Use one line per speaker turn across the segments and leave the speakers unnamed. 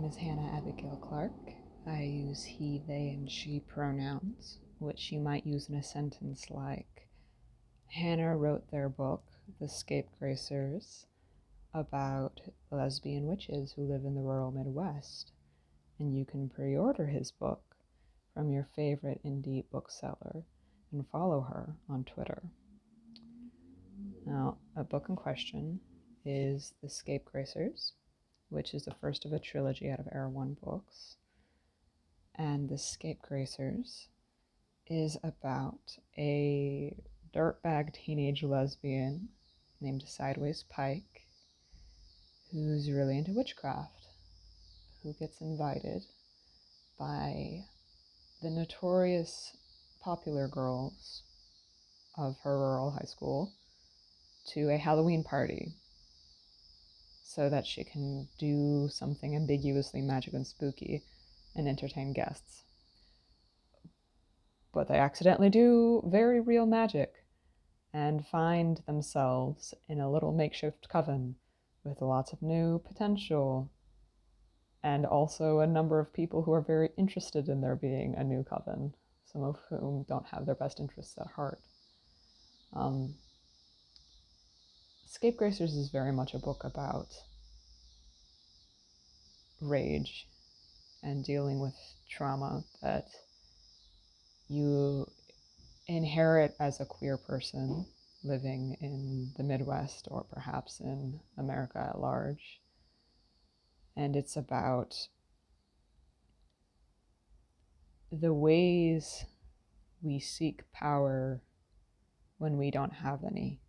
is Hannah Abigail Clarke. I use he, they, and she pronouns, which you might use in a sentence like, Hannah wrote their book, The Scapegracers, about lesbian witches who live in the rural Midwest, and you can pre-order his book from your favorite indie bookseller and follow her on Twitter. Now, a book in question is The Scapegracers, which is the first of a trilogy out of Erewhon Books. And The Scapegracers is about a dirtbag teenage lesbian named Sideways Pike who's really into witchcraft, who gets invited by the notorious popular girls of her rural high school to a Halloween party so that she can do something ambiguously magic and spooky and entertain guests. But they accidentally do very real magic and find themselves in a little makeshift coven with lots of new potential and also a number of people who are very interested in there being a new coven, some of whom don't have their best interests at heart. Scapegracers is very much a book about rage and dealing with trauma that you inherit as a queer person living in the Midwest or perhaps in America at large. And it's about the ways we seek power when we don't have any.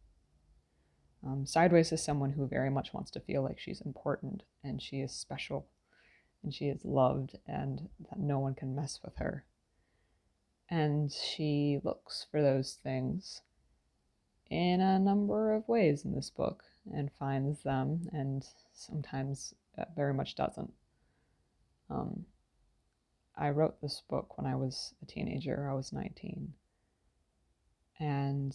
Sideways is someone who very much wants to feel like she's important and she is special and she is loved and that no one can mess with her. And she looks for those things in a number of ways in this book and finds them and sometimes very much doesn't. I wrote this book when I was a teenager. I was 19. And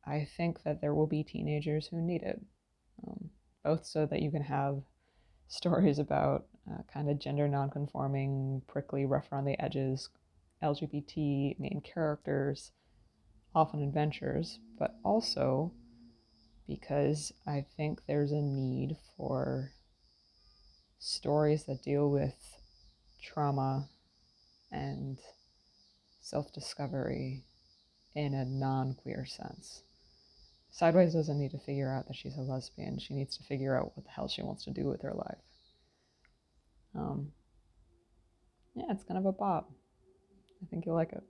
I think that there will be teenagers who need it, both so that you can have stories about kind of gender nonconforming, prickly, rough around the edges, LGBT main characters, often adventures, but also because I think there's a need for stories that deal with trauma and self-discovery in a non-queer sense. Sideways doesn't need to figure out that she's a lesbian. She needs to figure out what the hell she wants to do with her life. Yeah, it's kind of a bop. I think you'll like it.